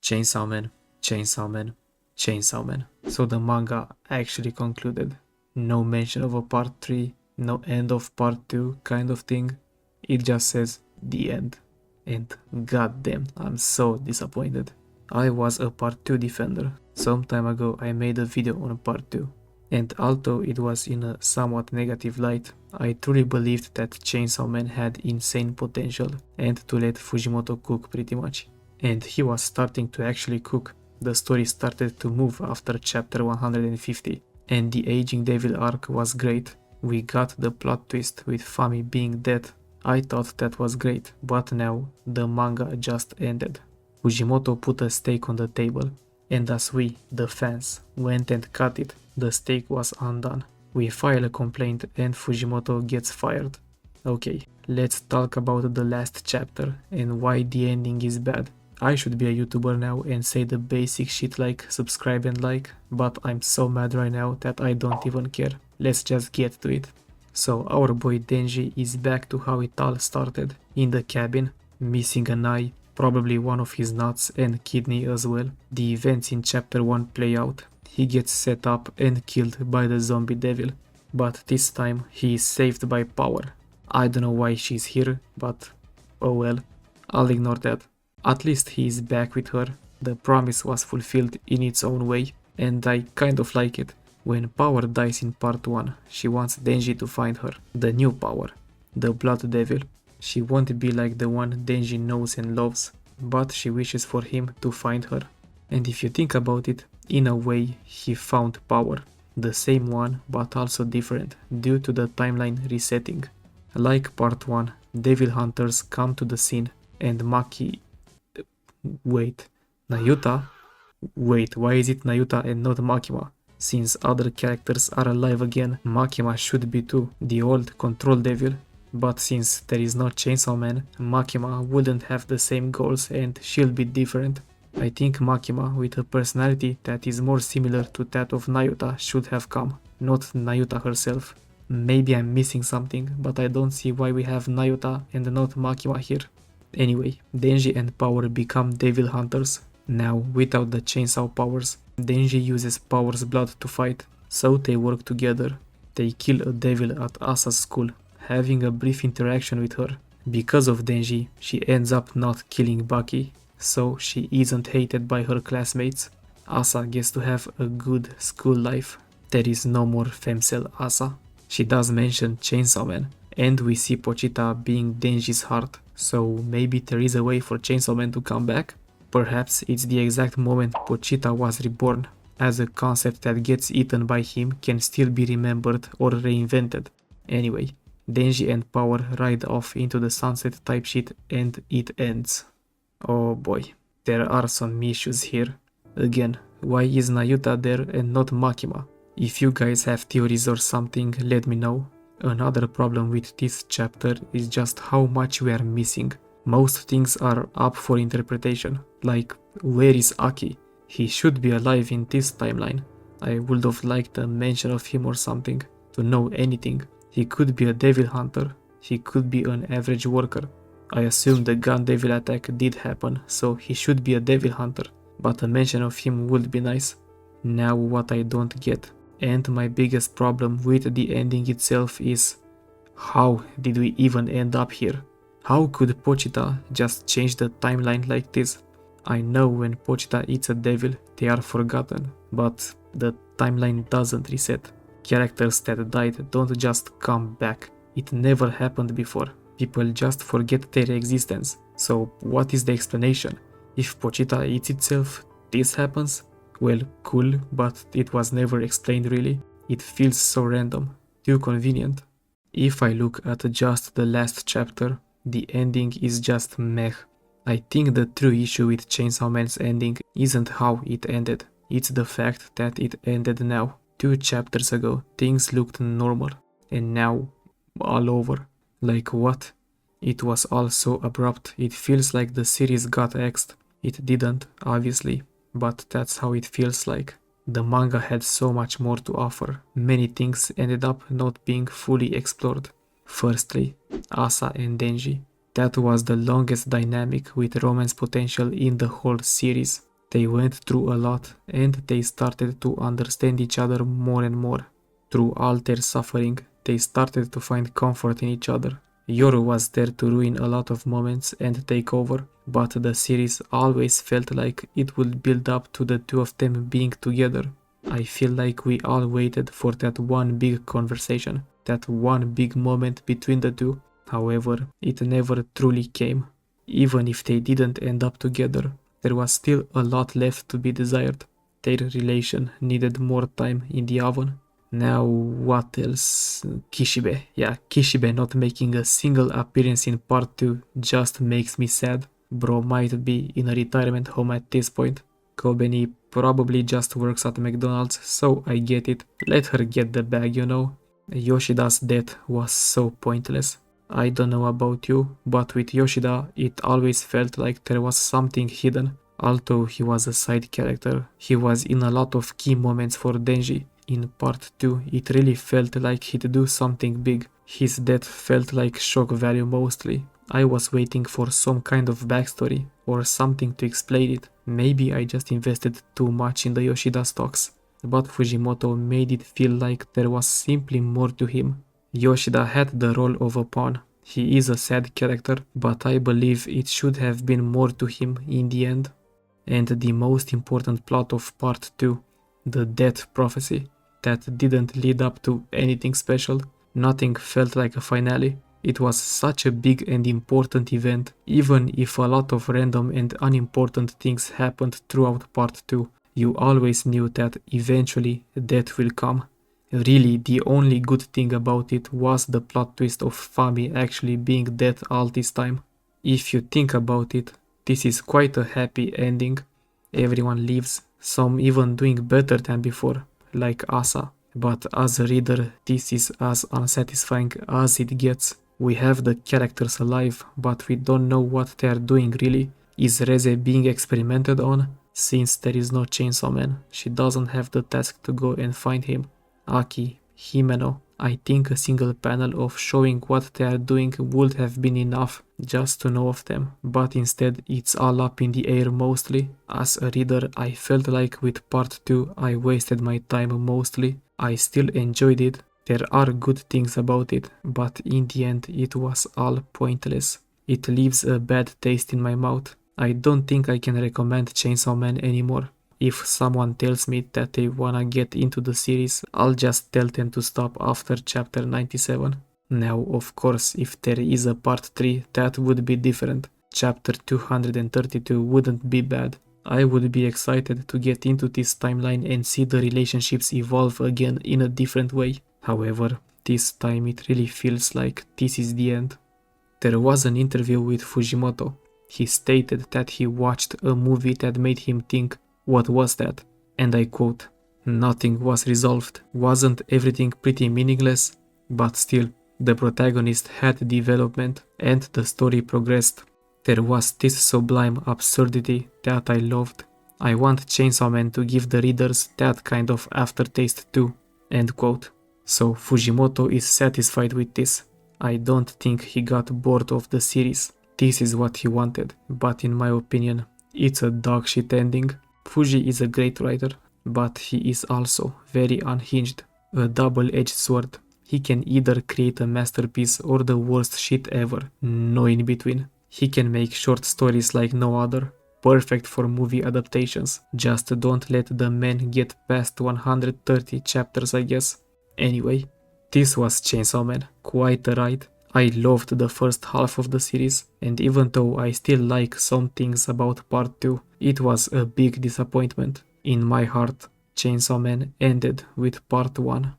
Chainsawman, Chainsawman, Chainsawman. So the manga actually concluded. No mention of a part 3, no end of part 2 kind of thing. It just says the end. And goddamn, I'm so disappointed. I was a part 2 defender. Some time ago I made a video on part 2. And although it was in a somewhat negative light, I truly believed that Chainsaw Man had insane potential and to let Fujimoto cook pretty much. And he was starting to actually cook. The story started to move after chapter 150, and the Aging Devil arc was great. We got the plot twist with Fami being dead. I thought that was great, but now the manga just ended. Fujimoto put a stake on the table, and as we, the fans, went and cut it, the stake was undone. We file a complaint and Fujimoto gets fired. Okay, let's talk about the last chapter and why the ending is bad. I should be a YouTuber now and say the basic shit like subscribe and like, but I'm so mad right now that I don't even care. Let's just get to it. So our boy Denji is back to how it all started, in the cabin, missing an eye, probably one of his nuts and kidney as well. The events in chapter 1 play out. He gets set up and killed by the zombie devil, but this time he is saved by Power. I don't know why she's here, but oh well, I'll ignore that. At least he is back with her. The promise was fulfilled in its own way, and I kind of like it. When Power dies in part 1, she wants Denji to find her, the new Power, the Blood Devil. She won't be like the one Denji knows and loves, but she wishes for him to find her. And if you think about it, in a way he found Power, the same one but also different due to the timeline resetting. Like part 1, Devil Hunters come to the scene and Nayuta? Wait, why is it Nayuta and not Makima? Since other characters are alive again, Makima should be too, the old Control Devil. But since there is no Chainsaw Man, Makima wouldn't have the same goals and she'll be different. I think Makima, with a personality that is more similar to that of Nayuta, should have come, not Nayuta herself. Maybe I'm missing something, but I don't see why we have Nayuta and not Makima here. Anyway, Denji and Power become Devil Hunters. Now, without the chainsaw powers, Denji uses Power's blood to fight, so they work together. They kill a devil at Asa's school, having a brief interaction with her. Because of Denji, she ends up not killing Baki, so she isn't hated by her classmates. Asa gets to have a good school life. There is no more femcel Asa. She does mention Chainsaw Man, and we see Pochita being Denji's heart, so maybe there is a way for Chainsaw Man to come back? Perhaps it's the exact moment Pochita was reborn, as a concept that gets eaten by him can still be remembered or reinvented. Anyway, Denji and Power ride off into the sunset type shit and it ends. Oh boy, there are some issues here. Again, why is Nayuta there and not Makima? If you guys have theories or something, let me know. Another problem with this chapter is just how much we are missing. Most things are up for interpretation, like where is Aki? He should be alive in this timeline. I would have liked a mention of him or something, to know anything. He could be a devil hunter, he could be an average worker. I assume the gun devil attack did happen, so he should be a devil hunter, but a mention of him would be nice. Now what I don't get, and my biggest problem with the ending itself is, how did we even end up here? How could Pochita just change the timeline like this? I know when Pochita eats a devil, they are forgotten, but the timeline doesn't reset. Characters that died don't just come back. It never happened before. People just forget their existence. So what is the explanation? If Pochita eats itself, this happens? Well, cool, but it was never explained really. It feels so random, too convenient. If I look at just the last chapter, the ending is just meh. I think the true issue with Chainsaw Man's ending isn't how it ended, it's the fact that it ended now. 2 chapters ago, things looked normal, and now, all over. Like what? It was all so abrupt, it feels like the series got axed. It didn't, obviously, but that's how it feels like. The manga had so much more to offer, many things ended up not being fully explored. Firstly, Asa and Denji. That was the longest dynamic with romance potential in the whole series. They went through a lot and they started to understand each other more and more. Through all their suffering, they started to find comfort in each other. Yoru was there to ruin a lot of moments and take over, but the series always felt like it would build up to the two of them being together. I feel like we all waited for that one big conversation, that one big moment between the two. However, it never truly came. Even if they didn't end up together, there was still a lot left to be desired. Their relation needed more time in the oven. Now what else? Kishibe. Yeah, Kishibe not making a single appearance in part 2 just makes me sad. Bro might be in a retirement home at this point. Kobeni probably just works at McDonald's, so I get it. Let her get the bag, you know. Yoshida's death was so pointless. I don't know about you, but with Yoshida it always felt like there was something hidden. Although he was a side character, he was in a lot of key moments for Denji. In part 2, it really felt like he'd do something big. His death felt like shock value mostly. I was waiting for some kind of backstory, or something to explain it. Maybe I just invested too much in the Yoshida stocks. But Fujimoto made it feel like there was simply more to him. Yoshida had the role of a pawn. He is a sad character, but I believe it should have been more to him in the end. And the most important plot of part 2, the death prophecy, that didn't lead up to anything special. Nothing felt like a finale. It was such a big and important event, even if a lot of random and unimportant things happened throughout part 2. You always knew that eventually death will come. Really, the only good thing about it was the plot twist of Fami actually being dead all this time. If you think about it, this is quite a happy ending. Everyone lives, some even doing better than before, like Asa. But as a reader, this is as unsatisfying as it gets. We have the characters alive, but we don't know what they are doing really. Is Reze being experimented on? Since there is no Chainsawman, she doesn't have the task to go and find him. Aki, Himeno, I think a single panel of showing what they are doing would have been enough just to know of them, but instead it's all up in the air mostly. As a reader, I felt like with part 2 I wasted my time mostly. I still enjoyed it, there are good things about it, but in the end it was all pointless. It leaves a bad taste in my mouth. I don't think I can recommend Chainsawman anymore. If someone tells me that they wanna get into the series, I'll just tell them to stop after chapter 97. Now, of course, if there is a part 3, that would be different. Chapter 232 wouldn't be bad. I would be excited to get into this timeline and see the relationships evolve again in a different way. However, this time it really feels like this is the end. There was an interview with Fujimoto. He stated that he watched a movie that made him think, "What was that?" And I quote, "Nothing was resolved. Wasn't everything pretty meaningless? But still, the protagonist had development and the story progressed. There was this sublime absurdity that I loved. I want Chainsawman to give the readers that kind of aftertaste too." End quote. So Fujimoto is satisfied with this. I don't think he got bored of the series. This is what he wanted, but in my opinion, it's a dog shit ending. Fuji is a great writer, but he is also very unhinged. A double-edged sword. He can either create a masterpiece or the worst shit ever, no in between. He can make short stories like no other, perfect for movie adaptations. Just don't let the man get past 130 chapters, I guess. Anyway, this was Chainsawman, quite a ride. I loved the first half of the series, and even though I still like some things about part 2, it was a big disappointment. In my heart, Chainsawman ended with part 1.